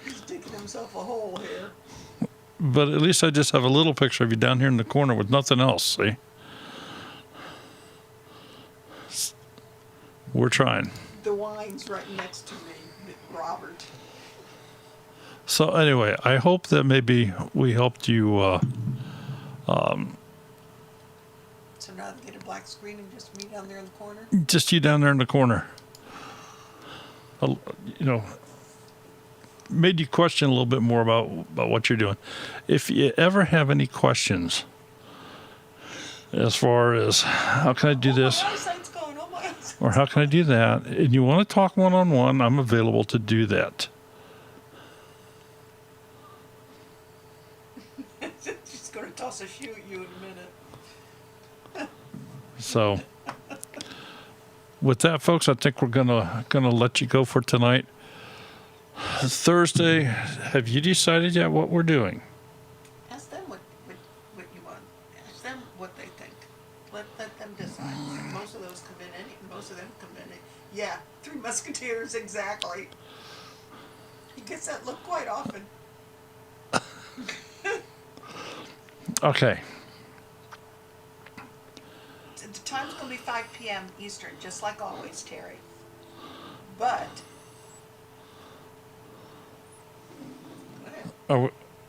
He's digging himself a hole here. But at least I just have a little picture of you down here in the corner with nothing else. See, we're trying. The wine's right next to me, Robert. So anyway, I hope that maybe we helped you. So now they get a black screen and just me down there in the corner? Just you down there in the corner. You know, made you question a little bit more about what you're doing. If you ever have any questions as far as how can I do this, my eyesight's going, oh my eyesight's or how can I do that, and you want to talk one-on-one, I'm available to do that. She's going to toss a shoe at you in a minute. So, with that, folks, I think we're gonna let you go for tonight. Thursday, have you decided yet what we're doing? Ask them what you want. Ask them what they think. Let them decide. Most of those come in most of them come in. Yeah, Three Musketeers, exactly. He gets that look quite often. Okay. The time's going to be 5 p.m. Eastern, just like always, Terry. But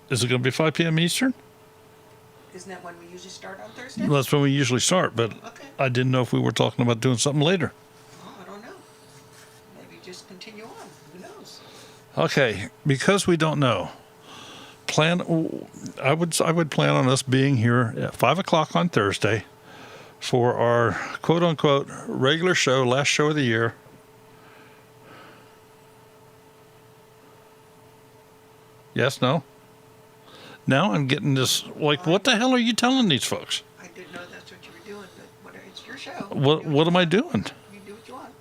Is it going to be 5 p.m. Eastern? isn't that when we usually start on Thursday? Well, that's when we usually start, but Okay. I didn't know if we were talking about doing something later. Oh, I don't know. Maybe just continue on. Who knows? Okay, because we don't know. I would plan on us being here at 5 o'clock on Thursday for our quote unquote regular show, last show of the year. Yes, no? Now I'm getting this, like, what the hell are you telling these folks? I didn't know that's what your show. What am I doing? You do what you want.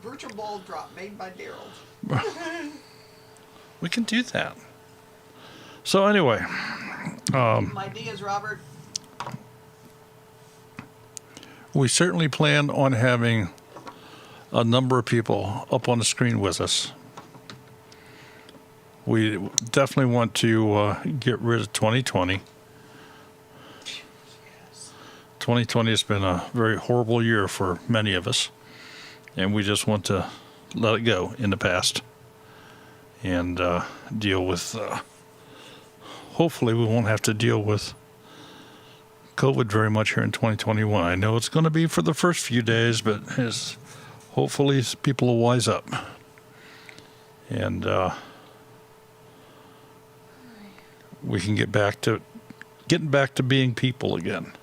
Virtual ball drop made by Daryl. We can do that. So anyway, My ideas, Robert. we certainly plan on having a number of people up on the screen with us. We definitely want to get rid of 2020. Yes. 2020 has been a very horrible year for many of us, and we just want to let it go in the past and deal with. Hopefully, we won't have to deal with COVID very much here in 2021. I know it's going to be for the first few days, but hopefully people will wise up. And we can getting back to being people again,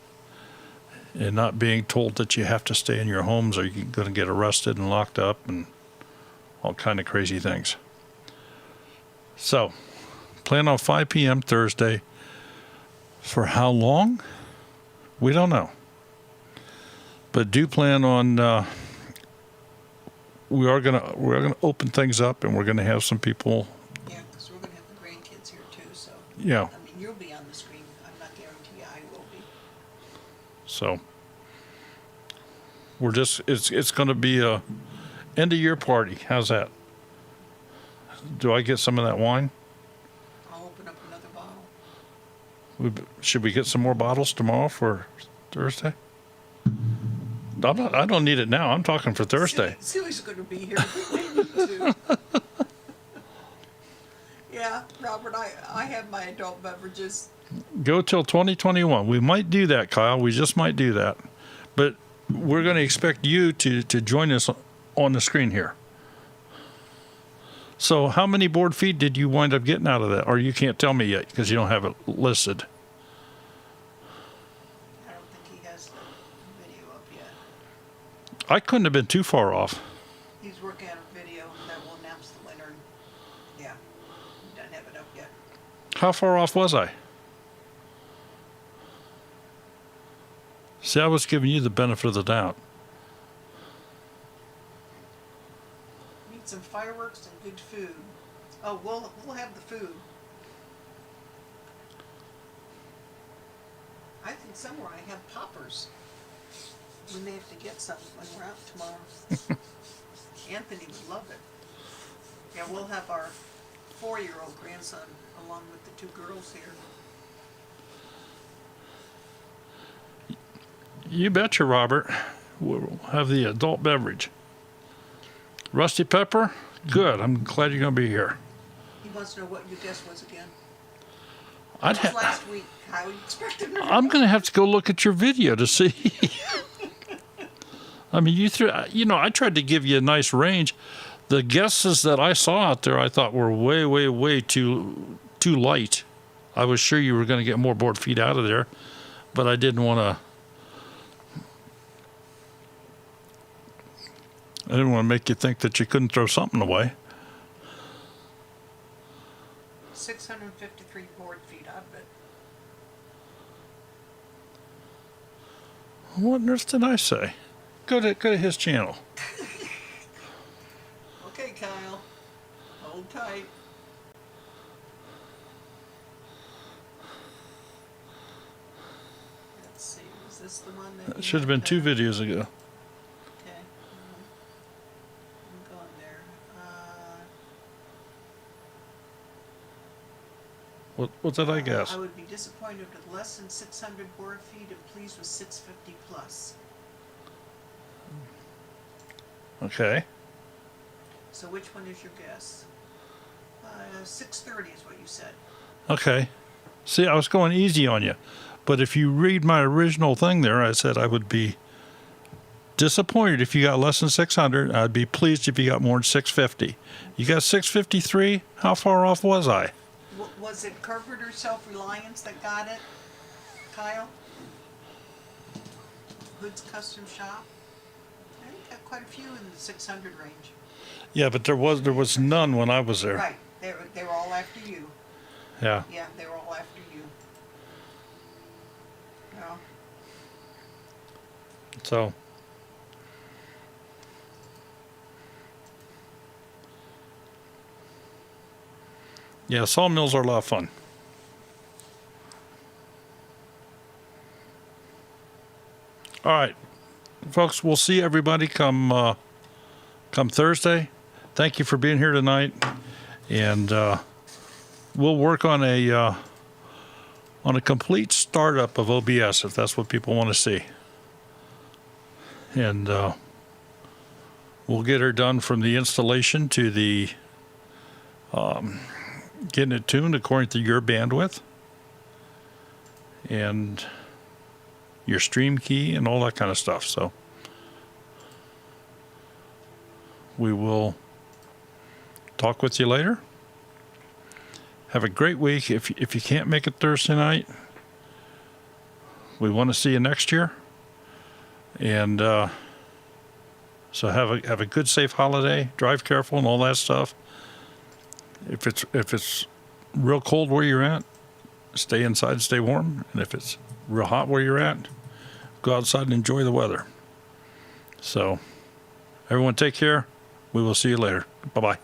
and not being told that you have to stay in your homes or you're going to get arrested and locked up and all kind of crazy things. So, plan on 5 p.m. Thursday. For how long? We don't know. But do plan on. We are gonna open things up, and we're gonna have some people. Yeah, because we're going to have the grandkids here too. So. Yeah. I mean, you'll be on the screen. I'm not guaranteeing I will be. So we're just it's going to be a end of year party. How's that? Do I get some of that wine? I'll open up another bottle. Should we get some more bottles tomorrow for Thursday? I don't need it now. I'm talking for Thursday. Silly's going to be here. We need to. Yeah, Robert, I have my adult beverages. Go till 2021. We might do that, Kyle. We just might do that. But we're going to expect you to join us on the screen here. So how many board feet did you wind up getting out of that? Or you can't tell me yet because you don't have it listed. I don't think he has the video up yet. I couldn't have been too far off. He's working on a video that will announce the winner. Yeah, he doesn't have it up yet. How far off was I? See, I was giving you the benefit of the doubt. Need some fireworks and good food. Oh, we'll have the food. I think somewhere I have poppers. We may have to get some when we're out tomorrow. Anthony would love it. Yeah, we'll have our 4-year-old grandson along with the 2 girls here. You betcha, Robert. We'll have the adult beverage. Rusty pepper? Good. I'm glad you're going to be here. He wants to know what your guess was again. I'd It was last week. How you expected me? I'm going to have to go look at your video to see. I mean, I tried to give you a nice range. The guesses that I saw out there, I thought were way, way, way too light. I was sure you were going to get more board feet out of there, but I didn't want to. I didn't want to make you think that you couldn't throw something away. 653 board feet out of it. What on earth did I say? Go to his channel. Okay, Kyle. Hold tight. Let's see. Was this the one that? It should have been 2 videos ago. Okay. I'm going there. What did I guess? I would be disappointed with less than 600 board feet and pleased with 650 plus. Okay. So which one is your guess? 630 is what you said. Okay. See, I was going easy on you. But if you read my original thing there, I said I would be disappointed if you got less than 600. I'd be pleased if you got more than 650. You got 653? How far off was I? Was it Carpenter Self-Reliance that got it, Kyle? Hood's Custom Shop? I think got quite a few in the 600 range. Yeah, but there was none when I was there. Right. They were all after you. Yeah. Yeah, they were all after you. Yeah. So, yeah, sawmills are a lot of fun. All right, folks, we'll see everybody come Thursday. Thank you for being here tonight, and we'll work on a complete startup of OBS if that's what people want to see, and we'll get her done from the installation to the getting it tuned according to your bandwidth and your stream key and all that kind of stuff. So we will talk with you later. Have a great week. If you can't make it Thursday night, we want to see you next year. And so have a good, safe holiday. Drive careful and all that stuff. If it's real cold where you're at, stay inside and stay warm. And if it's real hot where you're at, go outside and enjoy the weather. So, everyone take care. We will see you later. Bye-bye.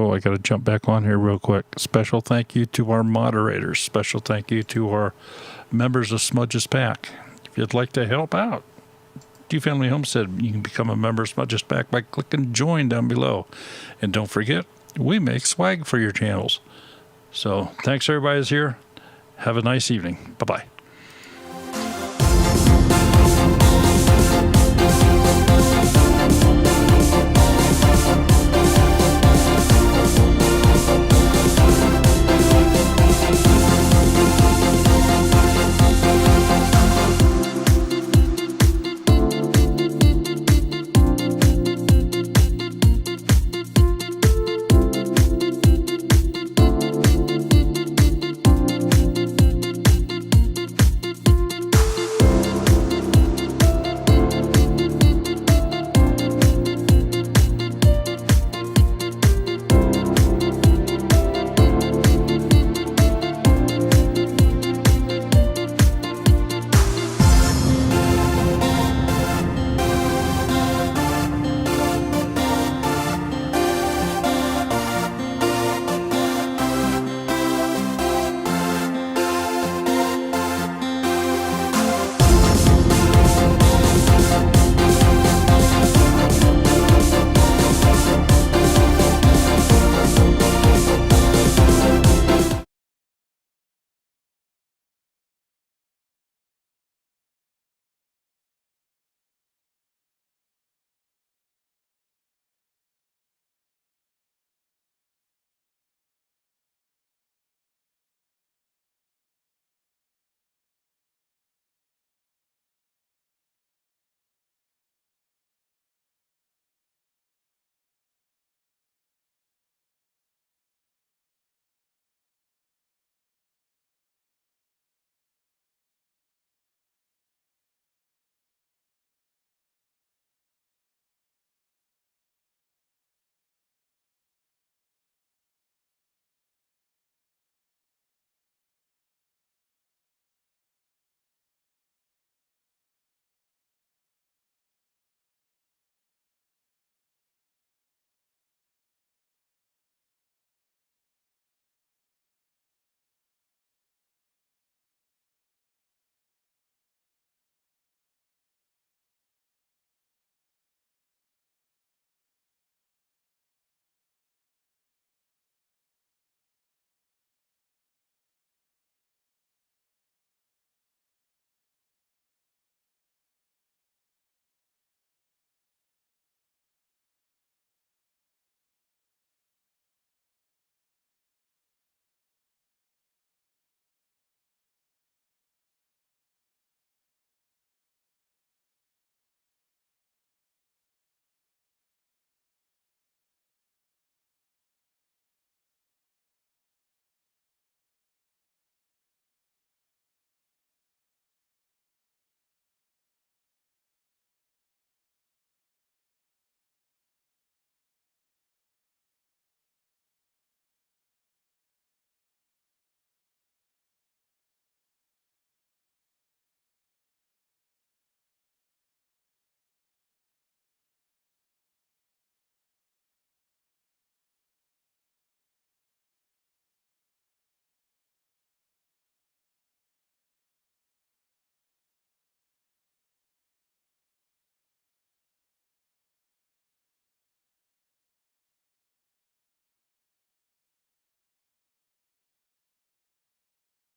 I got to jump back on here real quick. Special thank you to our moderators. Special thank you to our members of Smudge's Pack. If you'd like to help out, Two Family Homestead, you can become a member of Smudge's Pack by clicking join down below. And don't forget, we make swag for your channels. So thanks everybody who's here. Have a nice evening. Bye-bye.